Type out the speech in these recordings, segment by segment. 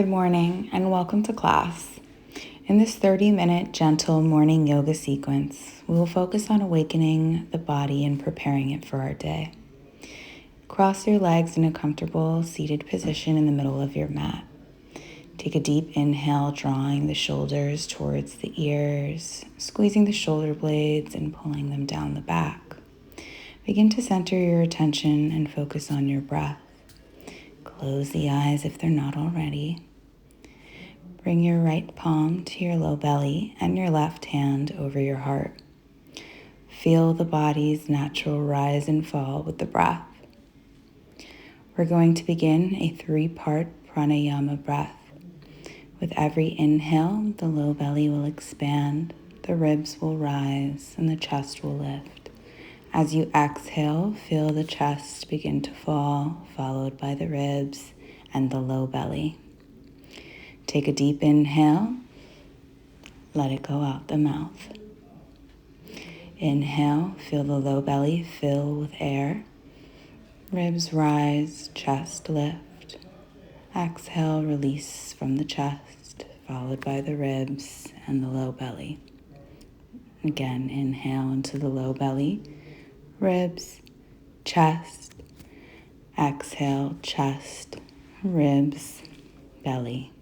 Good morning and welcome to class. In this 30-minute gentle morning yoga sequence, we will focus on awakening the body and preparing it for our day. Cross your legs in a comfortable seated position in the middle of your mat. Take a deep inhale, drawing the shoulders towards the ears, squeezing the shoulder blades and pulling them down the back. Begin to center your attention and focus on your breath. Close the eyes if they're not already. Bring your right palm to your low belly and your left hand over your heart. Feel the body's natural rise and fall with the breath. We're going to begin a 3-part pranayama breath. With every inhale, the low belly will expand, the ribs will rise, and the chest will lift. As you exhale, feel the chest begin to fall, followed by the ribs and the low belly. Take a deep inhale, let it go out the mouth. Inhale, feel the low belly fill with air. Ribs rise, chest lift. Exhale, release from the chest, followed by the ribs and the low belly. Again, inhale into the low belly, ribs, chest. Exhale, chest, ribs, belly.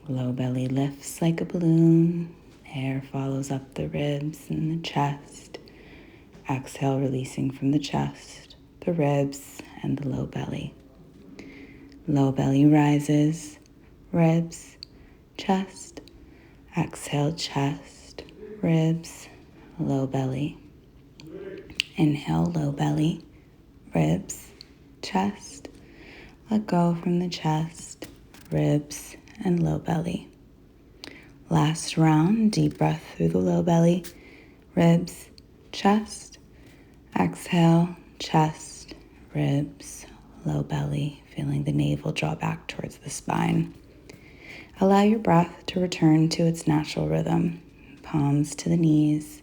Low belly lifts like a balloon. Air follows up the ribs and the chest. Exhale, releasing from the chest, the ribs, and the low belly. Low belly rises, ribs, chest. Exhale, chest, ribs, low belly. Inhale, low belly, ribs, chest. Let go from the chest, ribs, and low belly. Last round, deep breath through the low belly, ribs, chest. Exhale, chest, ribs, low belly, feeling the navel draw back towards the spine. Allow your breath to return to its natural rhythm, palms to the knees.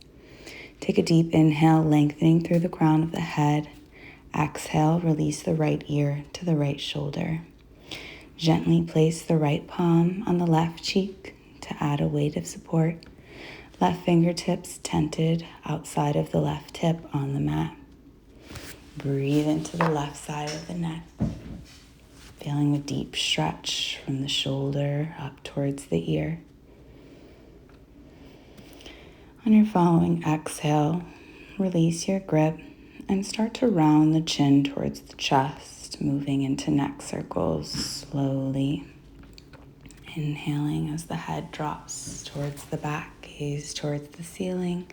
Take a deep inhale, lengthening through the crown of the head. Exhale, release the right ear to the right shoulder. Gently place the right palm on the left cheek to add a weight of support. Left fingertips tented outside of the left hip on the mat. Breathe into the left side of the neck, feeling a deep stretch from the shoulder up towards the ear. On your following exhale, release your grip and start to round the chin towards the chest, moving into neck circles slowly. Inhaling as the head drops towards the back, gaze towards the ceiling.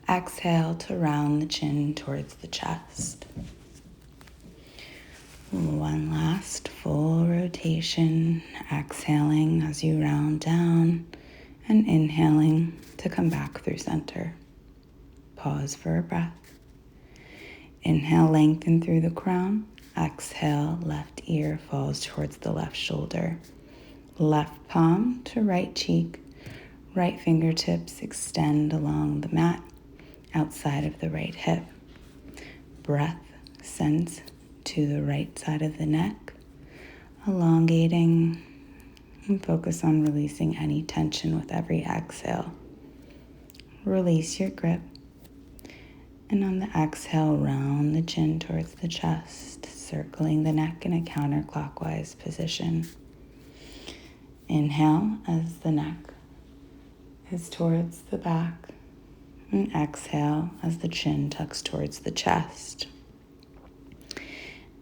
Exhale to round the chin towards the chest. One last full rotation, exhaling as you round down and inhaling to come back through center. Pause for a breath. Inhale, lengthen through the crown. Exhale, left ear falls towards the left shoulder. Left palm to right cheek. Right fingertips extend along the mat outside of the right hip. Breath sends to the right side of the neck, elongating, and focus on releasing any tension with every exhale. Release your grip. And on the exhale, round the chin towards the chest, circling the neck in a counterclockwise position. Inhale as the neck is towards the back, and exhale as the chin tucks towards the chest.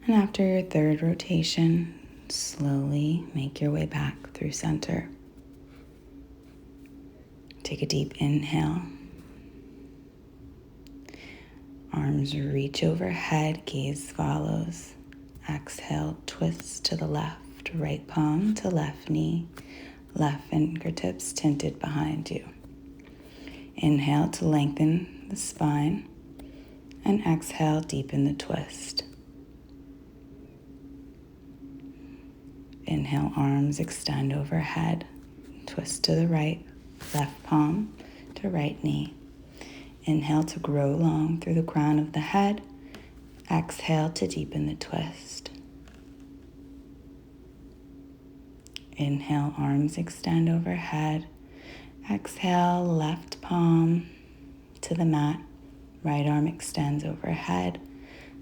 And after your third rotation, slowly make your way back through center. Take a deep inhale. Arms reach overhead, gaze follows. Exhale, twist to the left, right palm to left knee, left fingertips tinted behind you. Inhale to lengthen the spine, and exhale, deepen the twist. Inhale, arms extend overhead, twist to the right, left palm to right knee. Inhale to grow long through the crown of the head. Exhale to deepen the twist. Inhale, arms extend overhead. Exhale, left palm to the mat. Right arm extends overhead,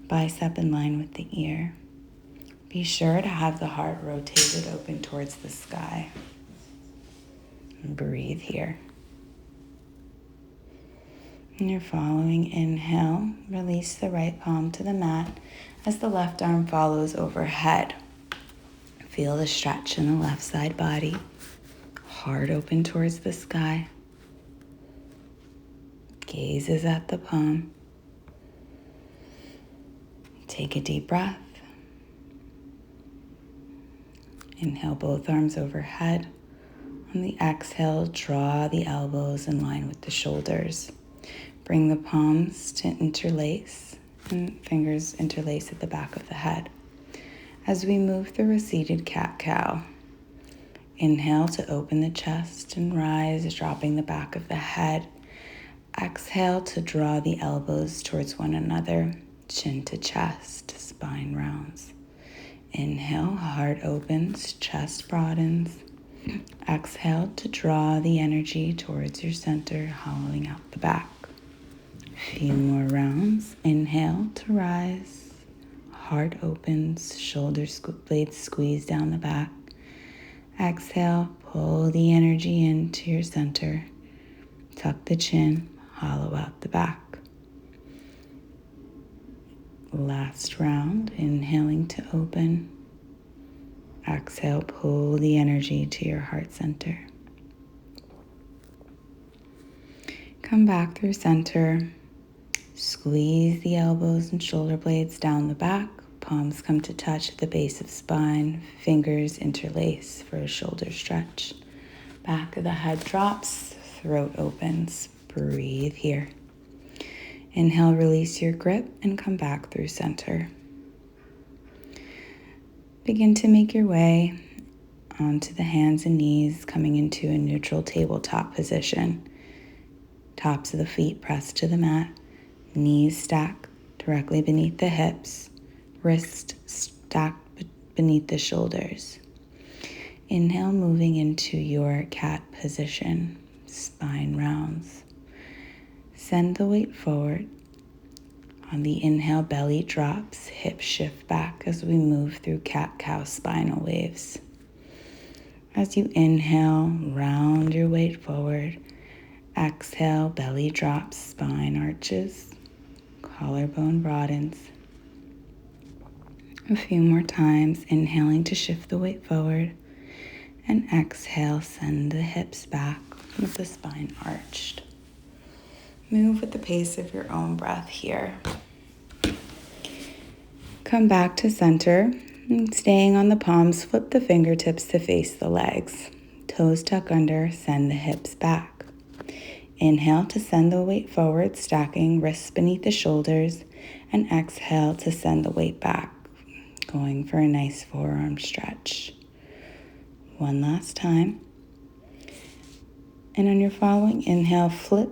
bicep in line with the ear. Be sure to have the heart rotated open towards the sky. And breathe here. And your following inhale, release the right palm to the mat as the left arm follows overhead. Feel the stretch in the left side body. Heart open towards the sky. Gaze is at the palm. Take a deep breath. Inhale both arms overhead. On the exhale, draw the elbows in line with the shoulders. Bring the palms to interlace and fingers interlace at the back of the head. As we move through a seated cat-cow, inhale to open the chest and rise, dropping the back of the head. Exhale to draw the elbows towards one another, chin to chest, spine rounds. Inhale, heart opens, chest broadens. Exhale to draw the energy towards your center, hollowing out the back. A few more rounds. Inhale to rise. Heart opens, shoulder blades squeeze down the back. Exhale, pull the energy into your center. Tuck the chin, hollow out the back. Last round, inhaling to open. Exhale, pull the energy to your heart center. Come back through center. Squeeze the elbows and shoulder blades down the back. Palms come to touch at the base of spine. Fingers interlace for a shoulder stretch. Back of the head drops. Throat opens. Breathe here. Inhale, release your grip and come back through center. Begin to make your way onto the hands and knees, coming into a neutral tabletop position. Tops of the feet pressed to the mat. Knees stacked directly beneath the hips. Wrists stacked beneath the shoulders. Inhale, moving into your cat position. Spine rounds. Send the weight forward. On the inhale, belly drops, hips shift back as we move through cat-cow spinal waves. As you inhale, round your weight forward. Exhale, belly drops, spine arches, collarbone broadens. A few more times, inhaling to shift the weight forward. And exhale, send the hips back with the spine arched. Move with the pace of your own breath here. Come back to center. And staying on the palms, flip the fingertips to face the legs. Toes tuck under, send the hips back. Inhale to send the weight forward, stacking wrists beneath the shoulders. And exhale to send the weight back, going for a nice forearm stretch. One last time. And on your following inhale, flip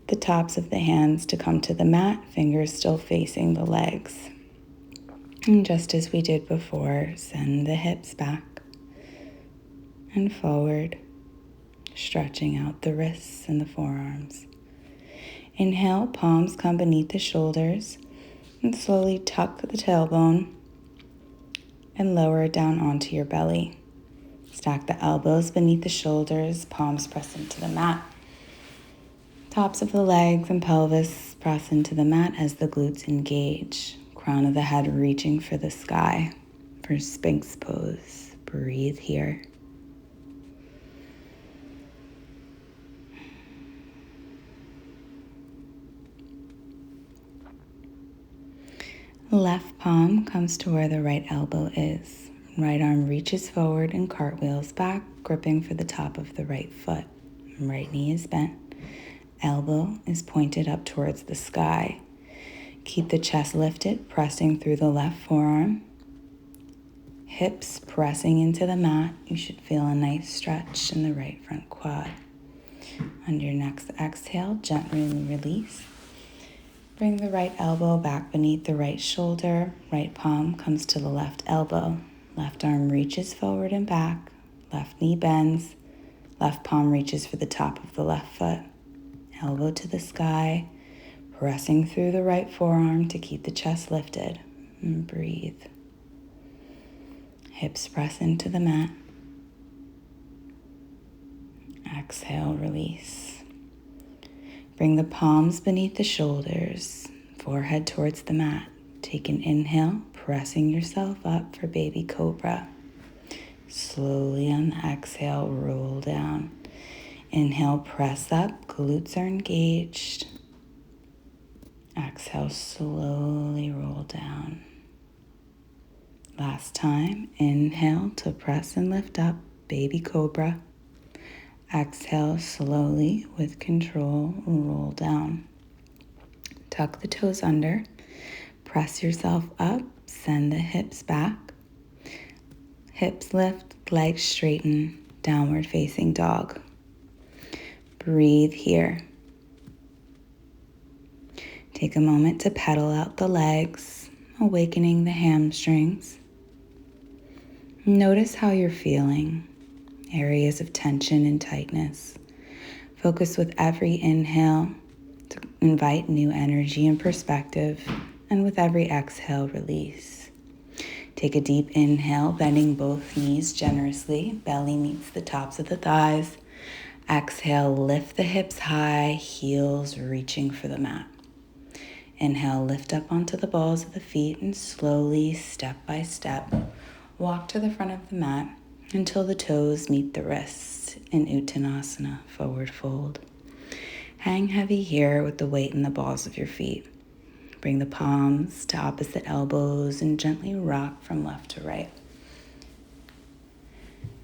the tops of the hands to come to the mat, fingers still facing the legs. And just as we did before, send the hips back and forward, stretching out the wrists and the forearms. Inhale, palms come beneath the shoulders and slowly tuck the tailbone and lower it down onto your belly. Stack the elbows beneath the shoulders, palms press into the mat. Tops of the legs and pelvis press into the mat as the glutes engage. Crown of the head reaching for the sky for Sphinx pose. Breathe here. Left palm comes to where the right elbow is. Right arm reaches forward and cartwheels back, gripping for the top of the right foot. Right knee is bent. Elbow is pointed up towards the sky. Keep the chest lifted, pressing through the left forearm. Hips pressing into the mat. You should feel a nice stretch in the right front quad. On your next exhale, gently release. Bring the right elbow back beneath the right shoulder. Right palm comes to the left elbow. Left arm reaches forward and back. Left knee bends. Left palm reaches for the top of the left foot. Elbow to the sky. Pressing through the right forearm to keep the chest lifted. And breathe. Hips press into the mat. Exhale, release. Bring the palms beneath the shoulders, forehead towards the mat. Take an inhale, pressing yourself up for baby cobra. Slowly on the exhale, roll down. Inhale, press up, glutes are engaged. Exhale, slowly roll down. Last time, inhale to press and lift up, baby cobra. Exhale slowly with control, roll down. Tuck the toes under, press yourself up, send the hips back. Hips lift, legs straighten, downward facing dog. Breathe here. Take a moment to pedal out the legs, awakening the hamstrings. Notice how you're feeling, areas of tension and tightness. Focus with every inhale to invite new energy and perspective, and with every exhale, release. Take a deep inhale, bending both knees generously. Belly meets the tops of the thighs. Exhale, lift the hips high, heels reaching for the mat. Inhale, lift up onto the balls of the feet and slowly, step by step, walk to the front of the mat until the toes meet the wrists in Uttanasana, forward fold. Hang heavy here with the weight in the balls of your feet. Bring the palms to opposite elbows and gently rock from left to right.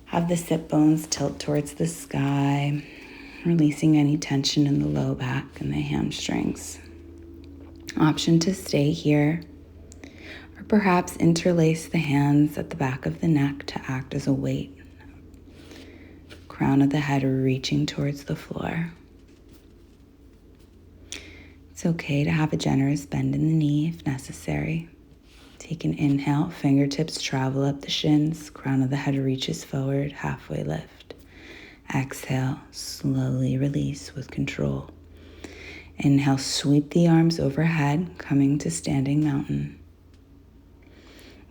Have the sit bones tilt towards the sky, releasing any tension in the low back and the hamstrings. Option to stay here, or perhaps interlace the hands at the back of the neck to act as a weight. Crown of the head reaching towards the floor. It's okay to have a generous bend in the knee if necessary. Take an inhale, fingertips travel up the shins, crown of the head reaches forward, halfway lift. Exhale, slowly release with control. Inhale, sweep the arms overhead, coming to standing mountain.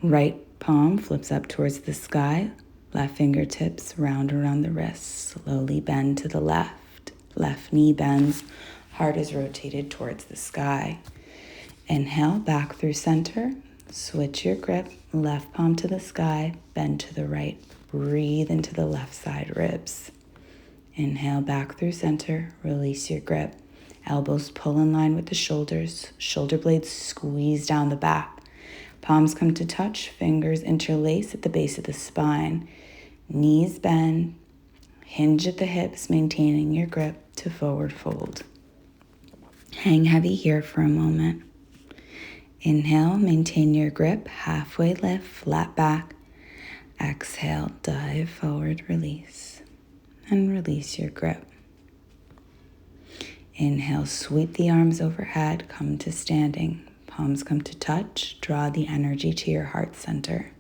Right palm flips up towards the sky, left fingertips round around the wrists, slowly bend to the left. Left knee bends, heart is rotated towards the sky. Inhale, back through center. Switch your grip, left palm to the sky, bend to the right. Breathe into the left side ribs. Inhale, back through center, release your grip. Elbows pull in line with the shoulders, shoulder blades squeeze down the back. Palms come to touch, fingers interlace at the base of the spine. Knees bend, hinge at the hips, maintaining your grip to forward fold. Hang heavy here for a moment. Inhale, maintain your grip, halfway lift, flat back. Exhale, dive forward, release, and release your grip. Inhale, sweep the arms overhead, come to standing. Palms come to touch, draw the energy to your heart center.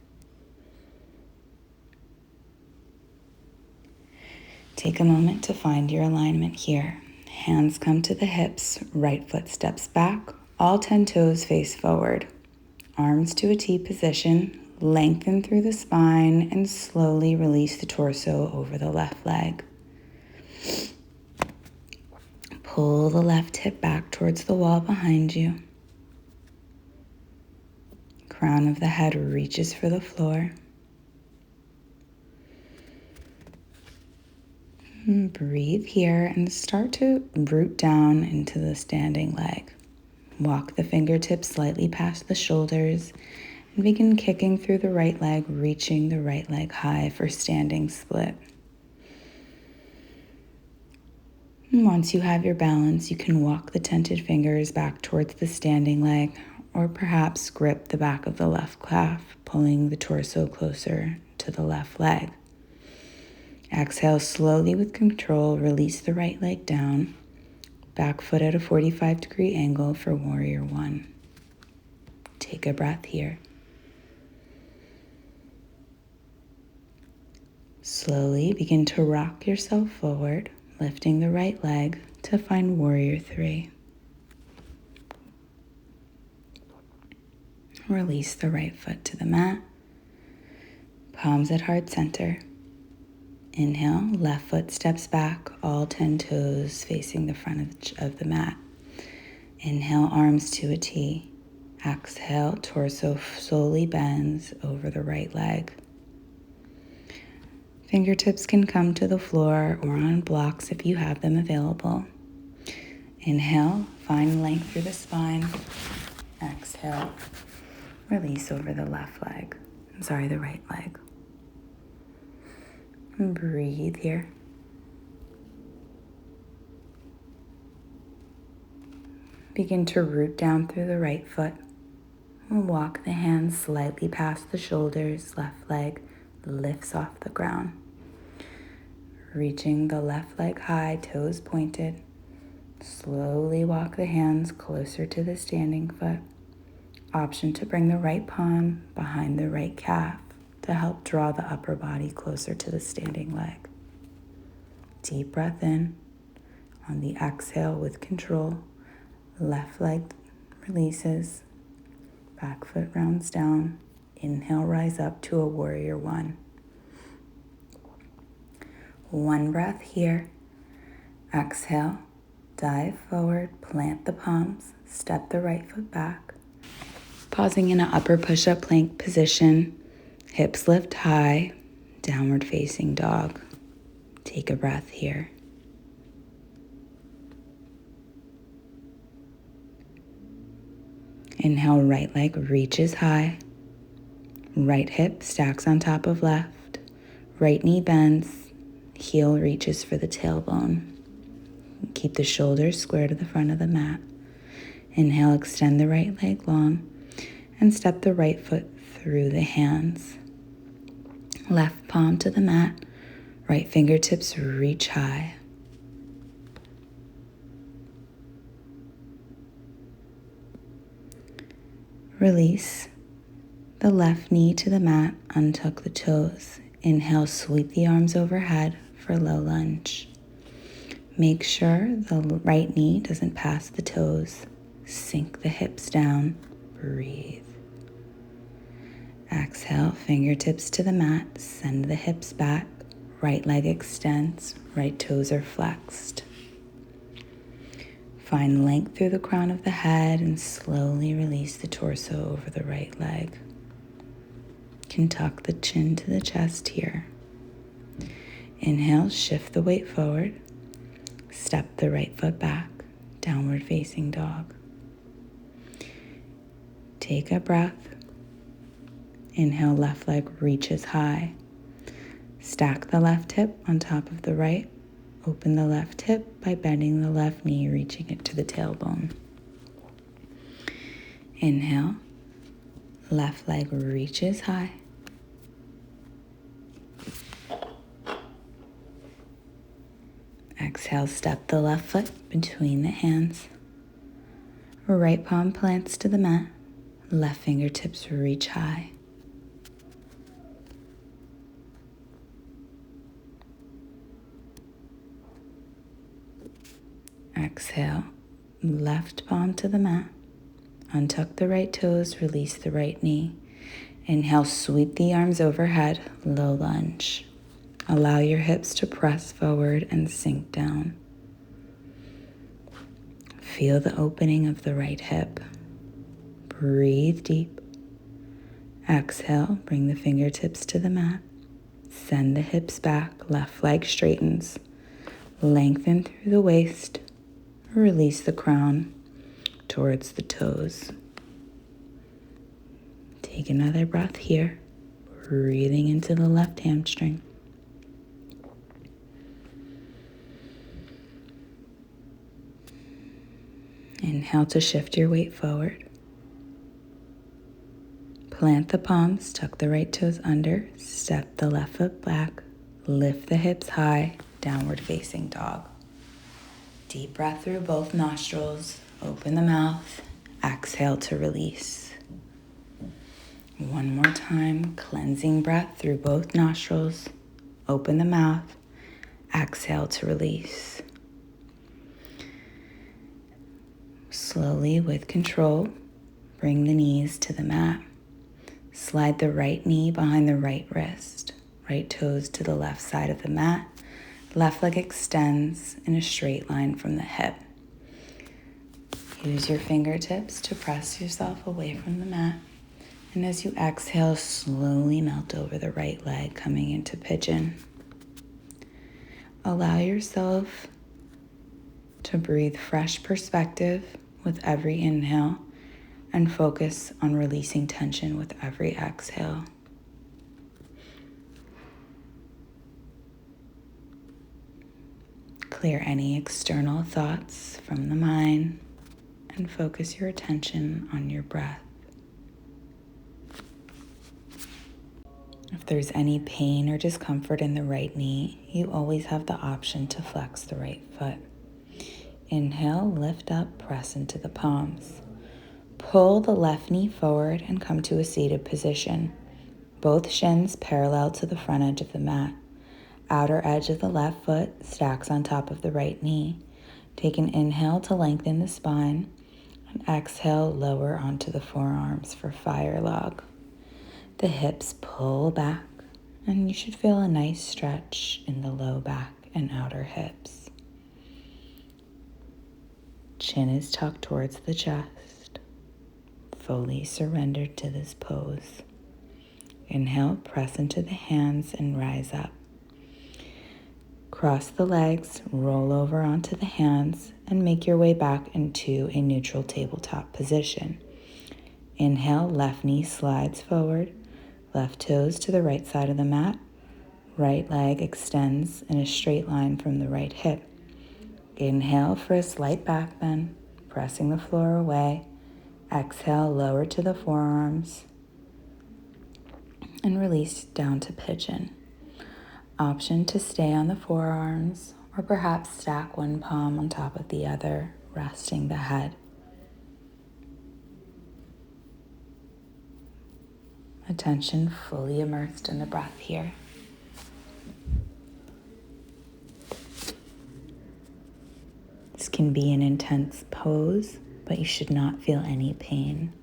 Take a moment to find your alignment here. Hands come to the hips, right foot steps back, all 10 toes face forward. Arms to a T position, lengthen through the spine and slowly release the torso over the left leg. Pull the left hip back towards the wall behind you. Crown of the head reaches for the floor. Breathe here and start to root down into the standing leg. Walk the fingertips slightly past the shoulders and begin kicking through the right leg, reaching the right leg high for standing split. And once you have your balance, you can walk the tented fingers back towards the standing leg, or perhaps grip the back of the left calf, pulling the torso closer to the left leg. Exhale slowly with control, release the right leg down. Back foot at a 45-degree angle for warrior one. Take a breath here. Slowly begin to rock yourself forward, lifting the right leg to find Warrior 3. Release the right foot to the mat. Palms at heart center. Inhale, left foot steps back, all 10 toes facing the front of the mat. Inhale, arms to a T. Exhale, torso slowly bends over the right leg. Fingertips can come to the floor or on blocks if you have them available. Inhale, find length through the spine. Exhale, release over the the right leg. And breathe here. Begin to root down through the right foot. And walk the hands slightly past the shoulders. Left leg lifts off the ground. Reaching the left leg high, toes pointed. Slowly walk the hands closer to the standing foot. Option to bring the right palm behind the right calf to help draw the upper body closer to the standing leg. Deep breath in. On the exhale with control, left leg releases, back foot rounds down. Inhale, rise up to a Warrior 1. One breath here. Exhale, dive forward, plant the palms, step the right foot back. Pausing in an upper push-up plank position, hips lift high, downward facing dog. Take a breath here. Inhale, right leg reaches high. Right hip stacks on top of left. Right knee bends. Heel reaches for the tailbone. Keep the shoulders square to the front of the mat. Inhale, extend the right leg long and step the right foot through the hands. Left palm to the mat. Right fingertips reach high. Release the left knee to the mat, untuck the toes. Inhale, sweep the arms overhead for low lunge. Make sure the right knee doesn't pass the toes. Sink the hips down. Breathe. Exhale, fingertips to the mat. Send the hips back. Right leg extends. Right toes are flexed. Find length through the crown of the head and slowly release the torso over the right leg. Can tuck the chin to the chest here. Inhale, shift the weight forward. Step the right foot back, downward facing dog. Take a breath. Inhale, left leg reaches high. Stack the left hip on top of the right. Open the left hip by bending the left knee, reaching it to the tailbone. Inhale, left leg reaches high. Exhale, step the left foot between the hands. Right palm plants to the mat. Left fingertips reach high. Exhale, left palm to the mat. Untuck the right toes, release the right knee. Inhale, sweep the arms overhead, low lunge. Allow your hips to press forward and sink down. Feel the opening of the right hip. Breathe deep. Exhale, bring the fingertips to the mat. Send the hips back, left leg straightens. Lengthen through the waist. Release the crown towards the toes. Take another breath here, breathing into the left hamstring. Inhale to shift your weight forward. Plant the palms, tuck the right toes under, step the left foot back, lift the hips high, downward facing dog. Deep breath through both nostrils, open the mouth, exhale to release. One more time, cleansing breath through both nostrils, open the mouth. Exhale to release. Slowly, with control, bring the knees to the mat. Slide the right knee behind the right wrist. Right toes to the left side of the mat. Left leg extends in a straight line from the hip. Use your fingertips to press yourself away from the mat. And as you exhale, slowly melt over the right leg, coming into pigeon. Allow yourself to breathe fresh perspective with every inhale and focus on releasing tension with every exhale. Clear any external thoughts from the mind and focus your attention on your breath. If there's any pain or discomfort in the right knee, you always have the option to flex the right foot. Inhale, lift up, press into the palms. Pull the left knee forward and come to a seated position. Both shins parallel to the front edge of the mat. Outer edge of the left foot stacks on top of the right knee. Take an inhale to lengthen the spine and exhale, lower onto the forearms for fire log. The hips pull back and you should feel a nice stretch in the low back and outer hips. Chin is tucked towards the chest, fully surrendered to this pose. Inhale, press into the hands and rise up. Cross the legs, roll over onto the hands, and make your way back into a neutral tabletop position. Inhale, left knee slides forward, left toes to the right side of the mat. Right leg extends in a straight line from the right hip. Inhale for a slight back bend, pressing the floor away. Exhale, lower to the forearms, and release down to pigeon. Option to stay on the forearms or perhaps stack one palm on top of the other, resting the head. Attention fully immersed in the breath here. This can be an intense pose, but you should not feel any pain.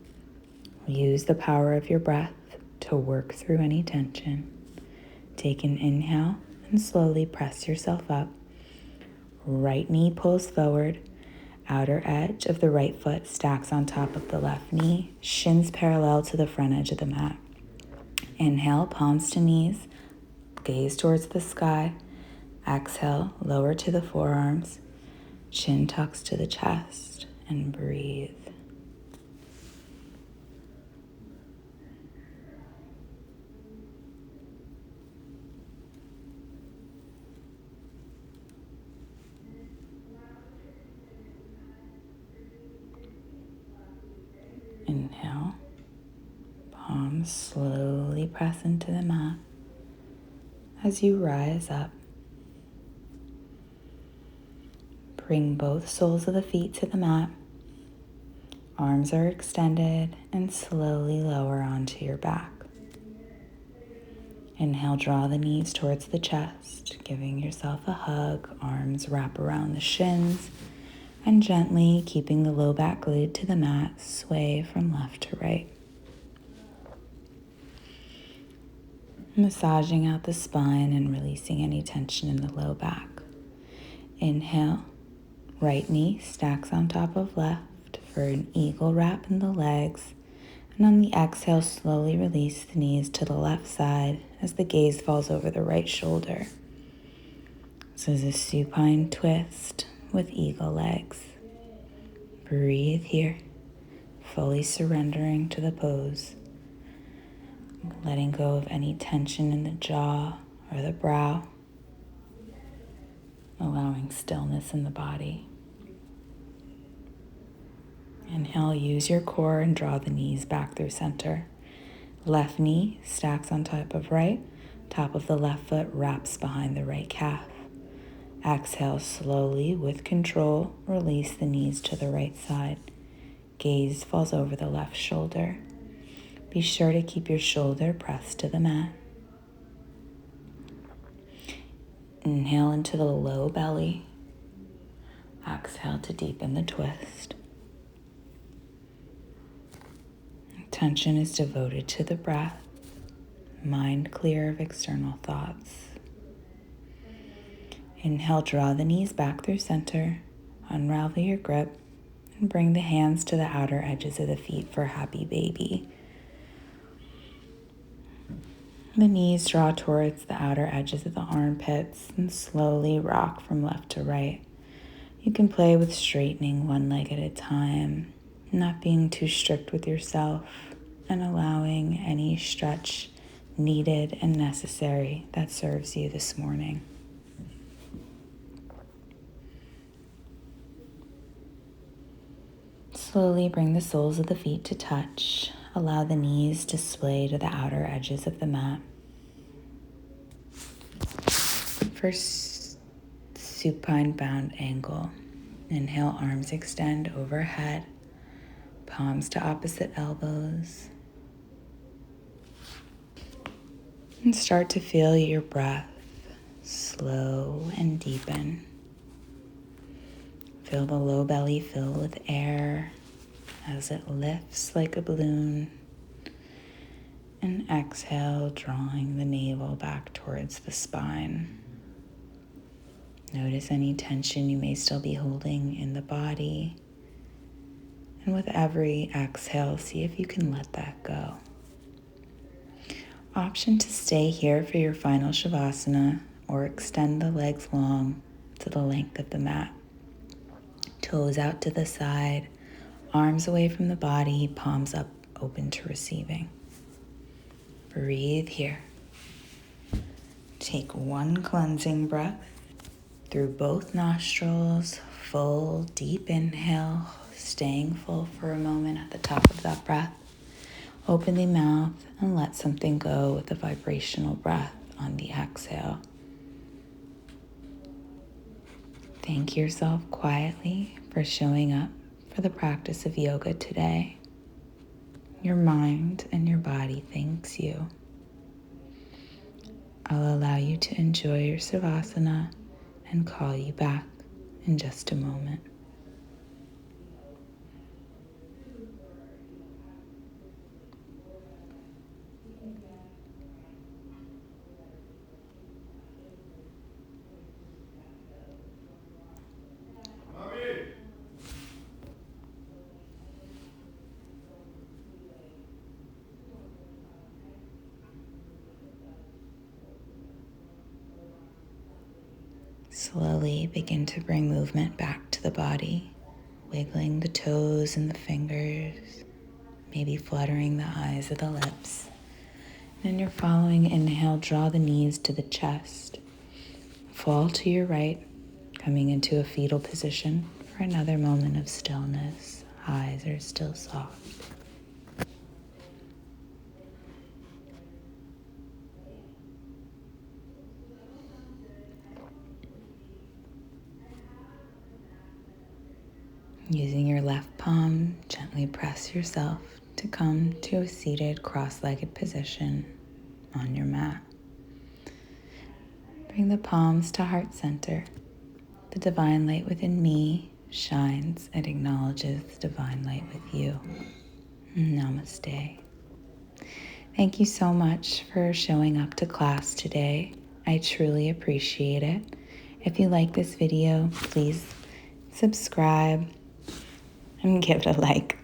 Use the power of your breath to work through any tension. Take an inhale and slowly press yourself up. Right knee pulls forward. Outer edge of the right foot stacks on top of the left knee. Shins parallel to the front edge of the mat. Inhale, palms to knees. Gaze towards the sky. Exhale, lower to the forearms. Chin tucks to the chest and breathe. Inhale, palms slowly press into the mat as you rise up. Bring both soles of the feet to the mat. Arms are extended and slowly lower onto your back. Inhale, draw the knees towards the chest, giving yourself a hug. Arms wrap around the shins. And gently, keeping the low back glued to the mat, sway from left to right. Massaging out the spine and releasing any tension in the low back. Inhale, right knee stacks on top of left for an eagle wrap in the legs. And on the exhale, slowly release the knees to the left side as the gaze falls over the right shoulder. This is a supine twist with eagle legs. Breathe here, fully surrendering to the pose, letting go of any tension in the jaw or the brow, allowing stillness in the body. Inhale, use your core and draw the knees back through center. Left knee stacks on top of right, top of the left foot wraps behind the right calf. Exhale slowly with control, release the knees to the right side. Gaze falls over the left shoulder. Be sure to keep your shoulder pressed to the mat. Inhale into the low belly. Exhale to deepen the twist. Attention is devoted to the breath, mind clear of external thoughts. Inhale, draw the knees back through center, unravel your grip, and bring the hands to the outer edges of the feet for happy baby. The knees draw towards the outer edges of the armpits and slowly rock from left to right. You can play with straightening one leg at a time, not being too strict with yourself, and allowing any stretch needed and necessary that serves you this morning. Slowly bring the soles of the feet to touch. Allow the knees to sway to the outer edges of the mat. First, supine bound angle. Inhale, arms extend overhead, palms to opposite elbows. And start to feel your breath slow and deepen. Feel the low belly fill with air as it lifts like a balloon. And exhale, drawing the navel back towards the spine. Notice any tension you may still be holding in the body. And with every exhale, see if you can let that go. Option to stay here for your final Shavasana or extend the legs long to the length of the mat. Toes out to the side, arms away from the body, palms up, open to receiving. Breathe here. Take one cleansing breath through both nostrils, full deep inhale, staying full for a moment at the top of that breath. Open the mouth and let something go with a vibrational breath on the exhale. Thank yourself quietly for showing up for the practice of yoga today. Your mind and your body thanks you. I'll allow you to enjoy your Savasana and call you back in just a moment. Slowly begin to bring movement back to the body, wiggling the toes and the fingers, maybe fluttering the eyes of the lips. And in your following inhale, draw the knees to the chest. Fall to your right, coming into a fetal position for another moment of stillness. Eyes are still soft. Using your left palm, gently press yourself to come to a seated cross-legged position on your mat. Bring the palms to heart center. The divine light within me shines and acknowledges the divine light with you. Namaste. Thank you so much for showing up to class today. I truly appreciate it. If you like this video, please subscribe and give it a like.